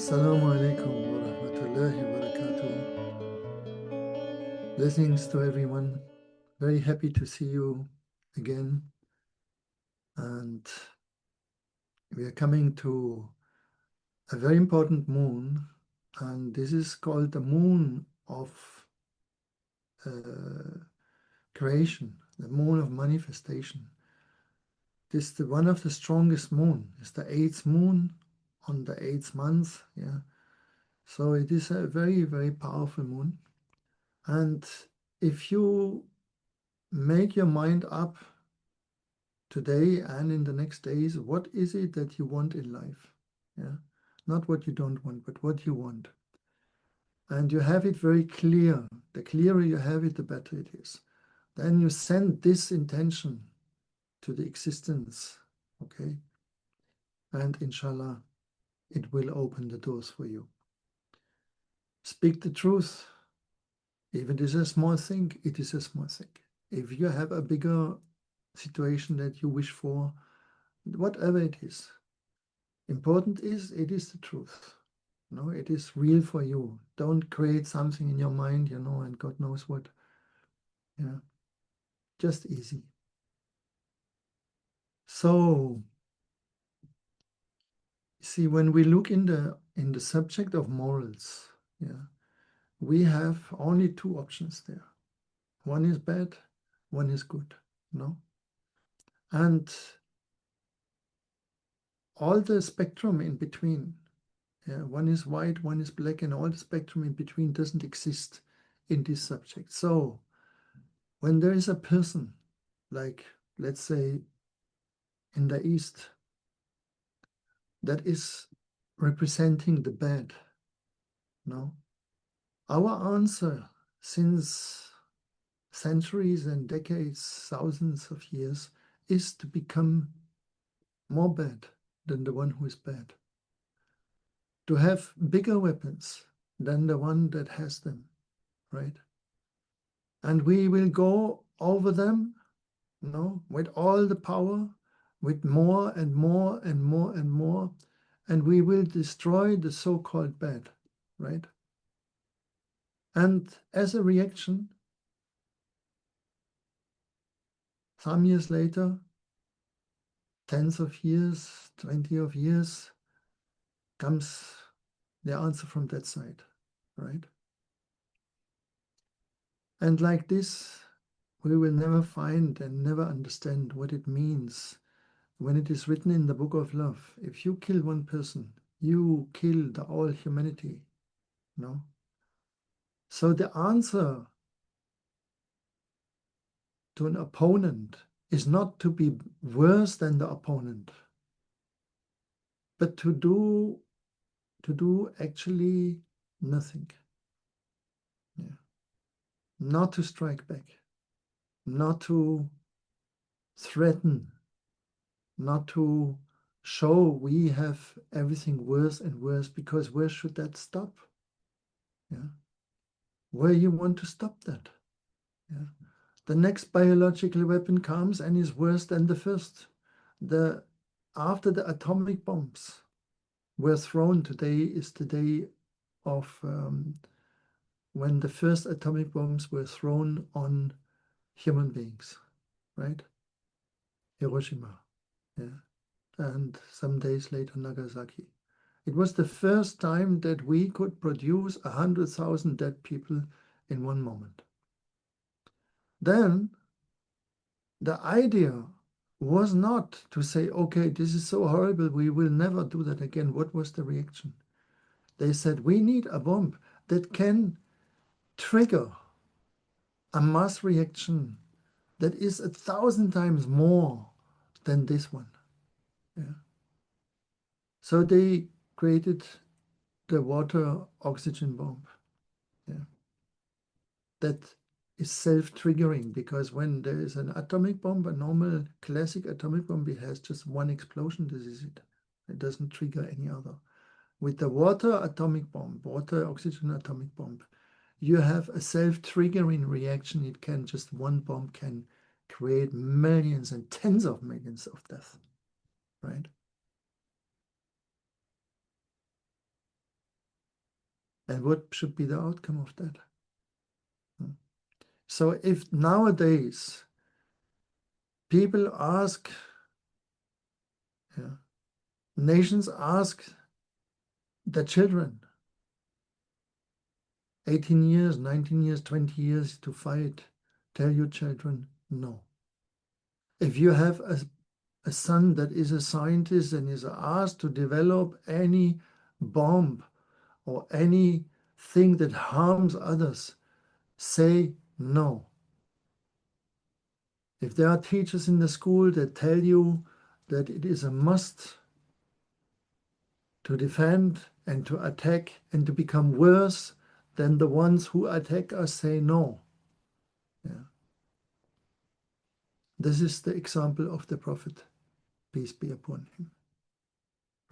Assalamu alaikum wa rahmatullahi wa barakatuh. Blessings to everyone. Very happy to see you again. And we are coming to a very important moon. And this is called the moon of creation, the moon of manifestation. This is one of the strongest moon. It's the 8th moon on the 8th month. Yeah. So it is a very, very powerful moon. And if you make your mind up today and in the next days, what is it that you want in life? Yeah, not what you don't want, but what you want. And you have it very clear. The clearer you have it, the better it is. Then you send this intention to the existence, okay? And inshallah, it will open the doors for you. Speak the truth. If it is a small thing, it is a small thing. If you have a bigger situation that you wish for, whatever it is, important is it is the truth. No, it is real for you. Don't create something in your mind, and God knows what. Yeah, just easy. So, see, when we look in the subject of morals, yeah, we have only two options there. One is bad, one is good. No, and all the spectrum in between. Yeah, one is white, one is black, and all the spectrum in between doesn't exist in this subject. So when there is a person, like, let's say, in the East, that is representing the bad, no? Our answer since centuries and decades, thousands of years, is to become more bad than the one who is bad. To have bigger weapons than the one that has them, right? And we will go over them, with all the power, with more and more and more and more, and we will destroy the so-called bad, right? And as a reaction, some years later, tens of years, 20 of years, comes the answer from that side, right? And like this, we will never find and never understand what it means when it is written in the book of love. If you kill one person, you kill the all humanity, no? So the answer to an opponent is not to be worse than the opponent, but to do actually nothing. Yeah. Not to strike back, not to threaten, not to show we have everything worse and worse, because where should that stop? Yeah. Where you want to stop that? Yeah. The next biological weapon comes and is worse than the first. After the atomic bombs were thrown, today is the day of when the first atomic bombs were thrown on human beings, right? Hiroshima, yeah, and some days later Nagasaki. It was the first time that we could produce 100,000 dead people in one moment. Then the idea was not to say, okay, this is so horrible, we will never do that again. What was the reaction? They said, we need a bomb that can trigger a mass reaction that is 1,000 times more than this one. Yeah. So they created the water oxygen bomb. Yeah. That is self-triggering, because when there is an atomic bomb, a normal classic atomic bomb, it has just one explosion. This is it. It doesn't trigger any other. With the water atomic bomb, water oxygen atomic bomb, you have a self-triggering reaction. It can just, one bomb can create millions and tens of millions of deaths, right? And what should be the outcome of that? So if nowadays people ask, nations ask the children, 18 years, 19 years, 20 years to fight, tell your children no. If you have a son that is a scientist and is asked to develop any bomb or anything that harms others, say no. If there are teachers in the school that tell you that it is a must to defend and to attack and to become worse than the ones who attack us, say no. Yeah. This is the example of the Prophet, peace be upon him,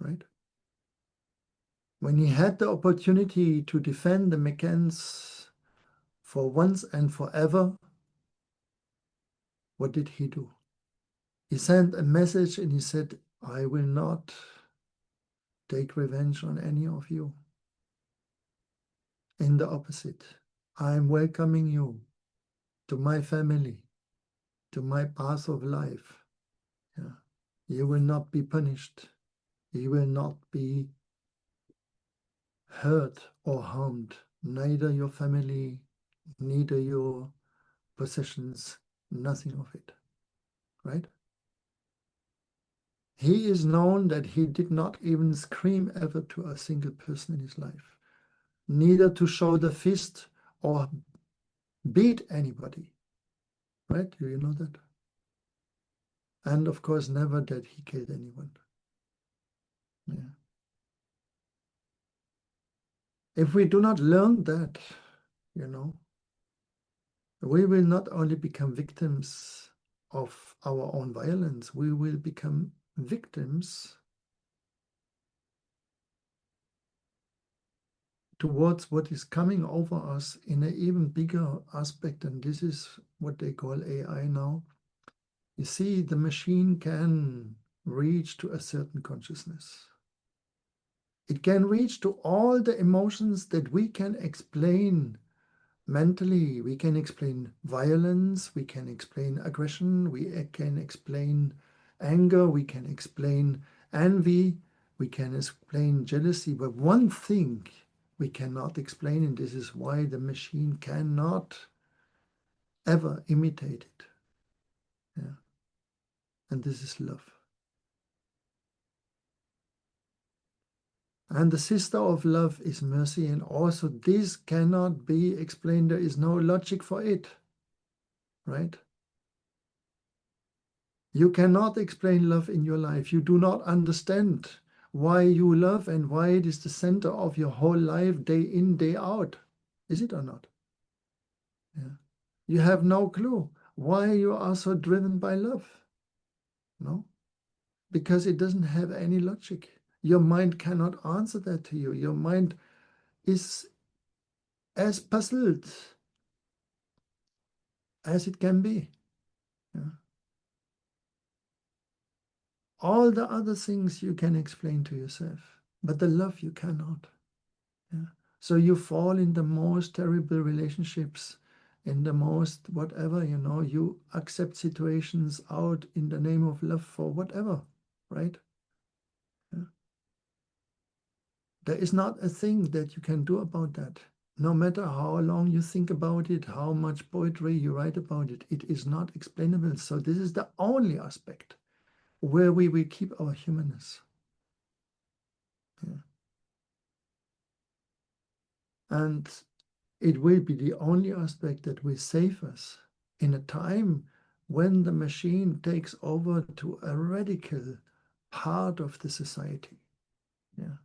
right? When he had the opportunity to defend the Meccans for once and forever, what did he do? He sent a message and he said, I will not take revenge on any of you. In the opposite, I am welcoming you to my family, to my path of life. Yeah. You will not be punished. You will not be hurt or harmed, neither your family, neither your possessions, nothing of it, right? He is known that he did not even scream ever to a single person in his life, neither to show the fist or beat anybody, right? Do you know that? And of course, never that he killed anyone. Yeah. If we do not learn that, we will not only become victims of our own violence, we will become victims towards what is coming over us in an even bigger aspect, and this is what they call AI now. You see, the machine can reach to a certain consciousness. It can reach to all the emotions that we can explain mentally. We can explain violence, we can explain aggression, we can explain anger, we can explain envy, we can explain jealousy. But one thing we cannot explain, and this is why the machine cannot ever imitate it. Yeah. And this is love. And the sister of love is mercy, and also this cannot be explained. There is no logic for it, right? You cannot explain love in your life. You do not understand why you love and why it is the center of your whole life, day in, day out. Is it or not? Yeah. You have no clue why you are so driven by love. No? Because it doesn't have any logic. Your mind cannot answer that to you. Your mind is as puzzled as it can be. Yeah. All the other things you can explain to yourself, but the love you cannot. Yeah. So you fall in the most terrible relationships, in the most whatever, you accept situations out in the name of love for whatever, right? Yeah. There is not a thing that you can do about that. No matter how long you think about it, how much poetry you write about it, it is not explainable. So this is the only aspect where we will keep our humanness. Yeah. And it will be the only aspect that will save us in a time when the machine takes over to a radical part of the society. Yeah.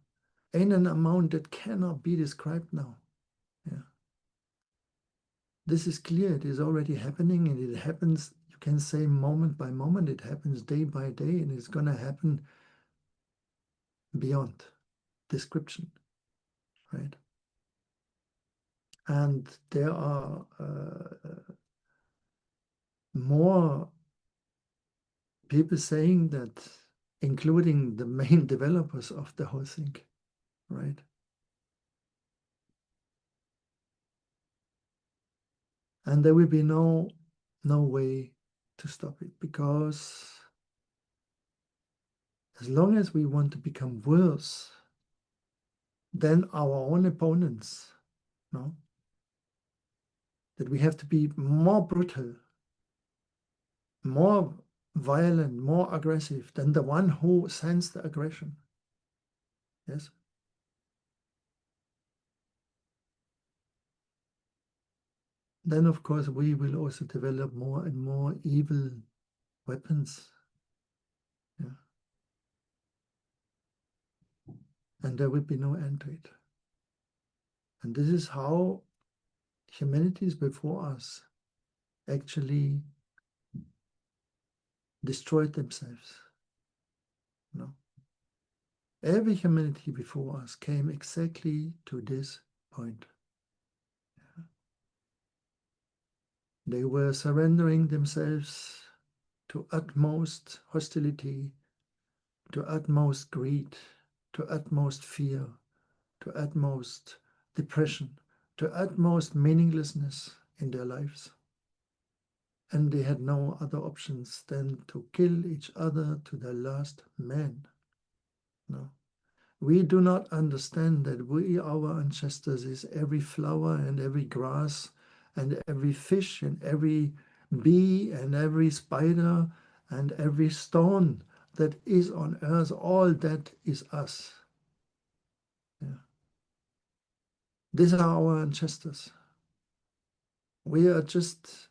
In an amount that cannot be described now. Yeah. This is clear. It is already happening, and it happens, you can say, moment by moment. It happens day by day, and it's going to happen beyond description, right? And there are more people saying that, including the main developers of the whole thing, right? And there will be no way to stop it, because as long as we want to become worse than our own opponents, no, that we have to be more brutal, more violent, more aggressive than the one who sends the aggression. Yes. Then, of course, we will also develop more and more evil weapons. Yeah. And there will be no end to it. And this is how humanities before us actually destroyed themselves. No. Every humanity before us came exactly to this point. They were surrendering themselves to utmost hostility, to utmost greed, to utmost fear, to utmost depression, to utmost meaninglessness in their lives. And they had no other options than to kill each other to the last man. No. We do not understand that we, our ancestors, is every flower and every grass and every fish and every bee and every spider and every stone that is on earth. All that is us. Yeah. These are our ancestors. We are just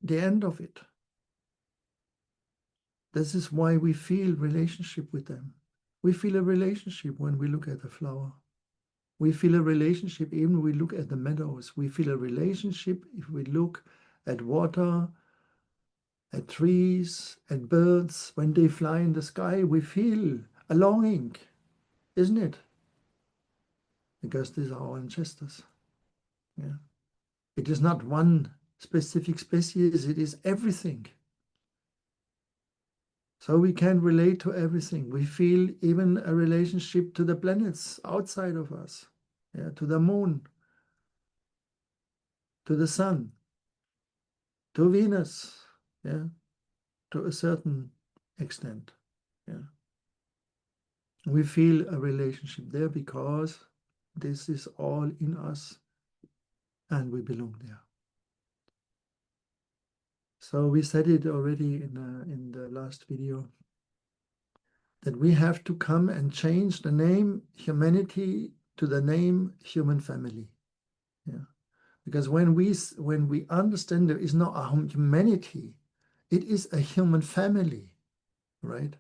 the end of it. This is why we feel relationship with them. We feel a relationship when we look at a flower. We feel a relationship even when we look at the meadows. We feel a relationship if we look at water, at trees, at birds. When they fly in the sky, we feel a longing, isn't it? Because these are our ancestors. Yeah. It is not one specific species, it is everything. So we can relate to everything. We feel even a relationship to the planets outside of us, yeah, to the moon, to the sun, to Venus, yeah, to a certain extent. Yeah. We feel a relationship there because this is all in us and we belong there. So we said it already in the last video, that we have to come and change the name humanity to the name human family. Yeah. Because when we understand there is not a humanity, it is a human family, right?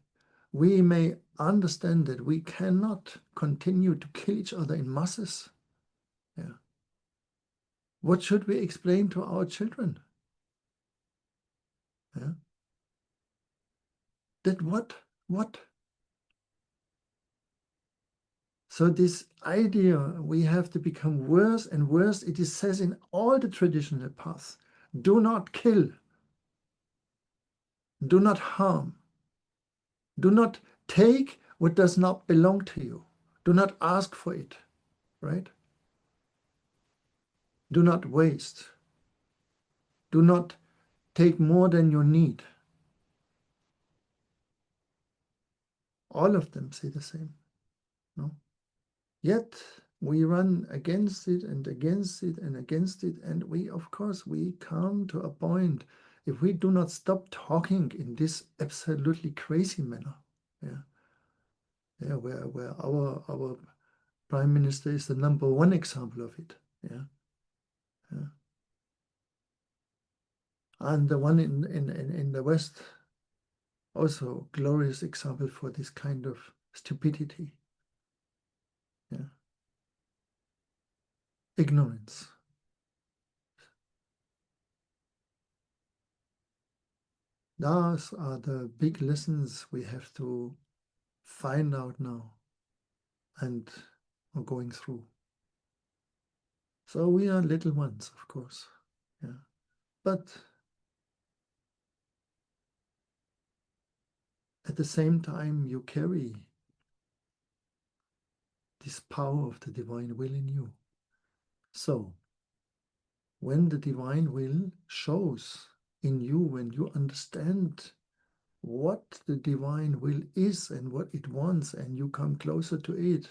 We may understand that we cannot continue to kill each other in masses. Yeah. What should we explain to our children? Yeah. That what? What? So this idea we have to become worse and worse, it is says in all the traditional paths, do not kill, do not harm, do not take what does not belong to you, do not ask for it, right? Do not waste, do not take more than you need. All of them say the same, no? Yet we run against it and against it and against it, and we, of course, we come to a point, if we do not stop talking in this absolutely crazy manner, yeah, yeah, where our prime minister is the number one example of it, yeah, yeah. And the one in the West, also glorious example for this kind of stupidity, yeah, ignorance. Those are the big lessons we have to find out now and are going through. So we are little ones, of course, yeah. But at the same time, you carry this power of the divine will in you. So when the divine will shows in you, when you understand what the divine will is and what it wants, and you come closer to it,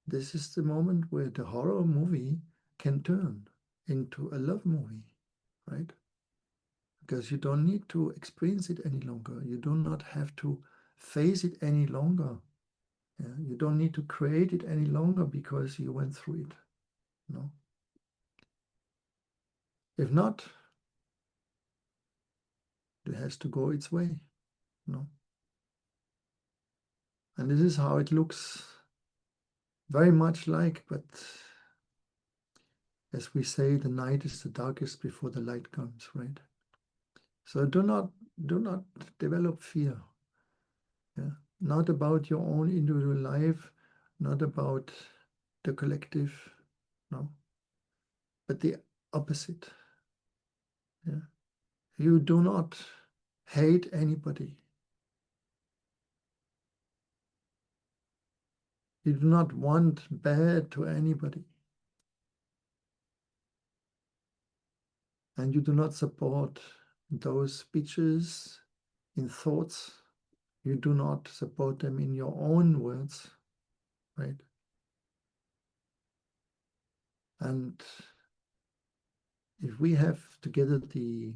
this is the moment where the horror movie can turn into a love movie, right? Because you don't need to experience it any longer. You do not have to face it any longer. Yeah? You don't need to create it any longer because you went through it. No. If not, it has to go its way. No. And this is how it looks very much like, but as we say, the night is the darkest before the light comes, right? So do not develop fear. Yeah? Not about your own individual life, not about the collective, no, but the opposite. Yeah? You do not hate anybody. You do not want bad to anybody. And you do not support those speeches in thoughts. You do not support them in your own words, right? And if we have together the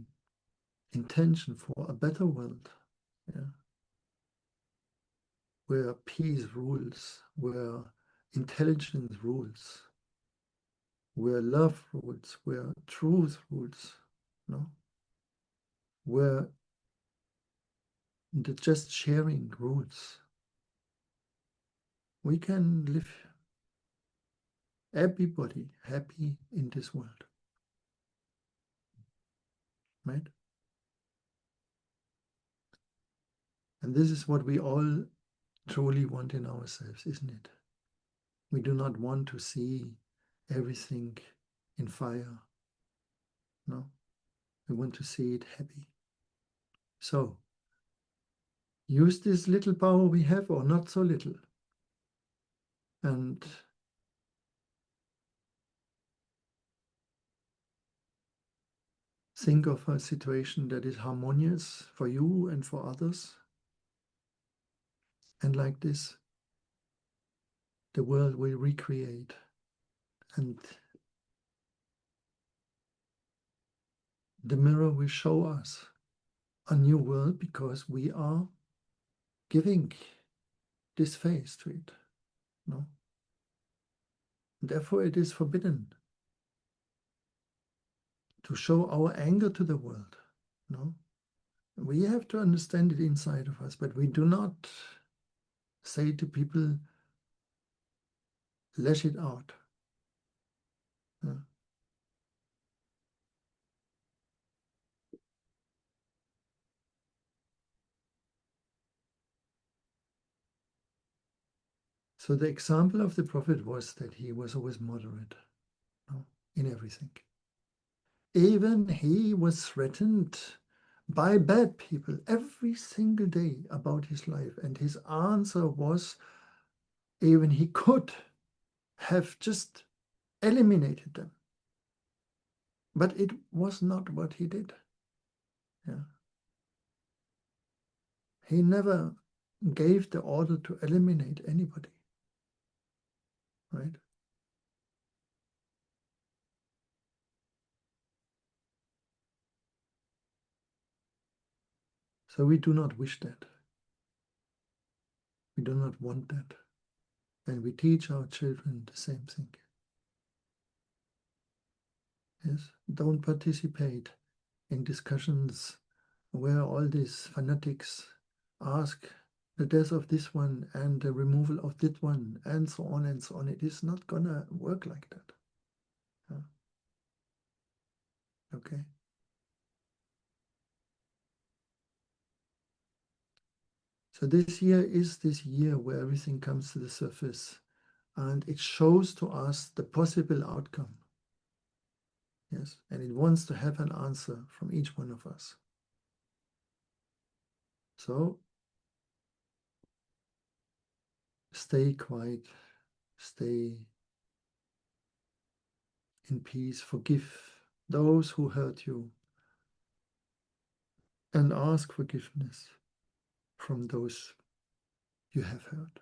intention for a better world, yeah, where peace rules, where intelligence rules, where love rules, where truth rules, no? Where the just sharing rules, we can live everybody happy in this world, right? And this is what we all truly want in ourselves, isn't it? We do not want to see everything in fire. No, we want to see it happy. So, use this little power we have, or not so little, and think of a situation that is harmonious for you and for others. And like this, the world will recreate, and the mirror will show us a new world because we are giving this face to it. No? Therefore, it is forbidden to show our anger to the world. No? We have to understand it inside of us, but we do not say to people, lash it out. No? So the example of the prophet was that he was always moderate, no, in everything. Even he was threatened by bad people every single day about his life. And his answer was, even he could have just eliminated them. But it was not what he did. Yeah. He never gave the order to eliminate anybody. Right? So we do not wish that. We do not want that. And we teach our children the same thing. Yes, don't participate in discussions where all these fanatics ask the death of this one and the removal of that one and so on and so on. It is not gonna work like that. Yeah. Okay. So this year is this year where everything comes to the surface and it shows to us the possible outcome. Yes, and it wants to have an answer from each one of us. So stay quiet, stay in peace. Forgive those who hurt you and ask forgiveness from those you have hurt.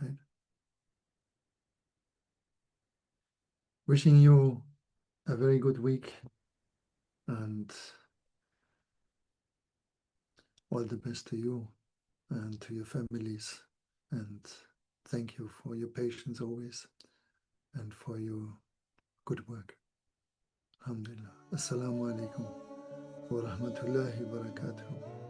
Right? Wishing you a very good week and all the best to you and to your families. And thank you for your patience always and for your good work. Alhamdulillah. Assalamu alaikum wa rahmatullahi wa barakatuh.